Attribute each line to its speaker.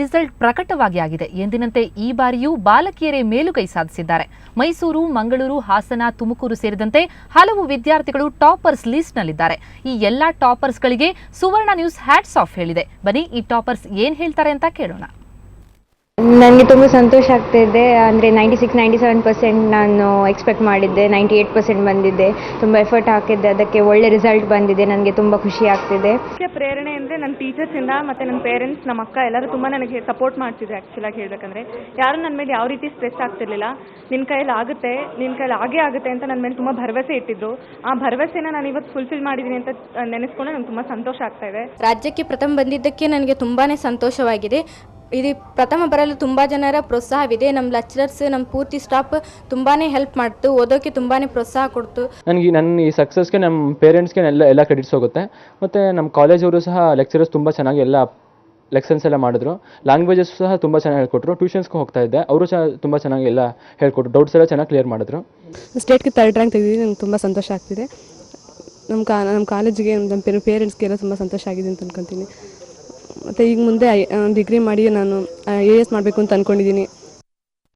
Speaker 1: Result ಪ್ರಕಟವಾಗಿ ಆಗಿದೆ. ಎಂದಿನಂತೆ ಈ ಬಾರಿಯೂ ಬಾಲಕಿಯರೇ ಮೇಲುಗೈ ಸಾಧಿಸಿದ್ದಾರೆ. ಮೈಸೂರು, ಮಂಗಳೂರು, ಹಾಸನ, ತುಮಕೂರು ಸೇರಿದಂತೆ ಹಲವು ವಿದ್ಯಾರ್ಥಿಗಳು ಟಾಪರ್ಸ್ ಲಿಸ್ಟ್ನಲ್ಲಿದ್ದಾರೆ. ಈ ಎಲ್ಲಾ ಟಾಪರ್ಸ್ಗಳಿಗೆ ಸುವರ್ಣ ನ್ಯೂಸ್ ಹ್ಯಾಟ್ಸ್ ಆಫ್ ಹೇಳಿದೆ. ಬನ್ನಿ ಈ ಟಾಪರ್ಸ್ ಏನ್ ಹೇಳ್ತಾರೆ ಅಂತ ಕೇಳೋಣ.
Speaker 2: ನನಗೆ ತುಂಬ ಸಂತೋಷ ಆಗ್ತಿದೆ. ಅಂದರೆ 96-97% ನಾನು ಎಕ್ಸ್ಪೆಕ್ಟ್ ಮಾಡಿದ್ದೆ, 98% ಬಂದಿದ್ದೆ. ತುಂಬ ಎಫರ್ಟ್ ಹಾಕಿದ್ದೆ, ಅದಕ್ಕೆ ಒಳ್ಳೆ ರಿಸಲ್ಟ್ ಬಂದಿದೆ. ನನಗೆ ತುಂಬ ಖುಷಿ ಆಗ್ತಿದೆ.
Speaker 3: ಮುಖ್ಯ ಪ್ರೇರಣೆ ಅಂದರೆ ನನ್ನ ಟೀಚರ್ಸಿಂದ ಮತ್ತು ನನ್ನ ಪೇರೆಂಟ್ಸ್, ನಮ್ಮ ಅಕ್ಕ ಎಲ್ಲರೂ ತುಂಬ ನನಗೆ ಸಪೋರ್ಟ್ ಮಾಡ್ತಿದ್ರು. ಆ್ಯಕ್ಚುಲಾಗಿ ಹೇಳಬೇಕಂದ್ರೆ ಯಾರು ನನ್ನ ಮೇಲೆ ಯಾವ ರೀತಿ ಸ್ಟ್ರೆಸ್ ಆಗ್ತಿರ್ಲಿಲ್ಲ. ನಿನ್ನ ಕೈಯಲ್ಲಿ ಆಗುತ್ತೆ, ನಿನ್ನ ಕೈಯಲ್ಲಿ ಆಗೇ ಆಗುತ್ತೆ ಅಂತ ನನ್ನ ಮೇಲೆ ತುಂಬ ಭರವಸೆ ಇಟ್ಟಿದ್ರು. ಆ ಭರವಸೆನ ನಾನು ಇವತ್ತು ಫುಲ್ಫಿಲ್ ಮಾಡಿದ್ದೀನಿ ಅಂತ ನೆನೆಸ್ಕೊಂಡು ನನಗೆ ತುಂಬ ಸಂತೋಷ ಆಗ್ತಾ ಇದೆ.
Speaker 4: ರಾಜ್ಯಕ್ಕೆ ಪ್ರಥಮ ಬಂದಿದ್ದಕ್ಕೆ ನನಗೆ ತುಂಬಾ ಸಂತೋಷವಾಗಿದೆ. ಇದು ಪ್ರಥಮ ಬರಲು ತುಂಬ ಜನರ ಪ್ರೋತ್ಸಾಹವಿದೆ. ನಮ್ಮ ಲೆಕ್ಚರರ್ಸ್, ನಮ್ಮ ಪೂರ್ತಿ ಸ್ಟಾಫ್ ತುಂಬಾ ಹೆಲ್ಪ್ ಮಾಡ್ತು, ಓದೋಕ್ಕೆ ತುಂಬಾ ಪ್ರೋತ್ಸಾಹ ಕೊಡ್ತು.
Speaker 5: ನನಗೆ ನನ್ನ ಈ ಸಕ್ಸಸ್ಗೆ ನಮ್ಮ ಪೇರೆಂಟ್ಸ್ಗೆ ಎಲ್ಲ ಕ್ರೆಡಿಟ್ಸ್ ಹೋಗುತ್ತೆ. ಮತ್ತು ನಮ್ಮ ಕಾಲೇಜವರು ಸಹ ಲೆಕ್ಚರರ್ಸ್ ತುಂಬ ಚೆನ್ನಾಗಿ ಎಲ್ಲ ಲೆಸನ್ಸ್ ಎಲ್ಲ ಮಾಡಿದ್ರು. ಲ್ಯಾಂಗ್ವೇಜಸ್ ಸಹ ತುಂಬ ಚೆನ್ನಾಗಿ ಹೇಳ್ಕೊಟ್ರು. ಟ್ಯೂಷನ್ಸ್ಗೆ ಹೋಗ್ತಾ ಇದ್ದೆ, ಅವರು ತುಂಬ ಚೆನ್ನಾಗಿ ಎಲ್ಲ ಹೇಳ್ಕೊಟ್ರು. ಡೌಟ್ಸ್ ಎಲ್ಲ ಚೆನ್ನಾಗಿ ಕ್ಲಿಯರ್ ಮಾಡಿದ್ರು.
Speaker 6: ಸ್ಟೇಟ್ಗೆ 3rd ರ್ಯಾಂಕ್ ತೆಗೆದಿದ್ದೀನಿ. ನನಗೆ ತುಂಬ ಸಂತೋಷ ಆಗ್ತಿದೆ. ನಮ್ಮ ಕಾಲೇಜಿಗೆ, ನಮ್ಮ ಪೇರೆಂಟ್ಸ್ಗೆಲ್ಲ ತುಂಬ ಸಂತೋಷ ಆಗಿದೆ ಅಂತ ಅನ್ಕೊತೀನಿ. ಮತ್ತು ಈಗ ಮುಂದೆ ಡಿಗ್ರಿ ಮಾಡಿ ನಾನು AS ಮಾಡಬೇಕು ಅಂತ ಅಂದ್ಕೊಂಡಿದ್ದೀನಿ.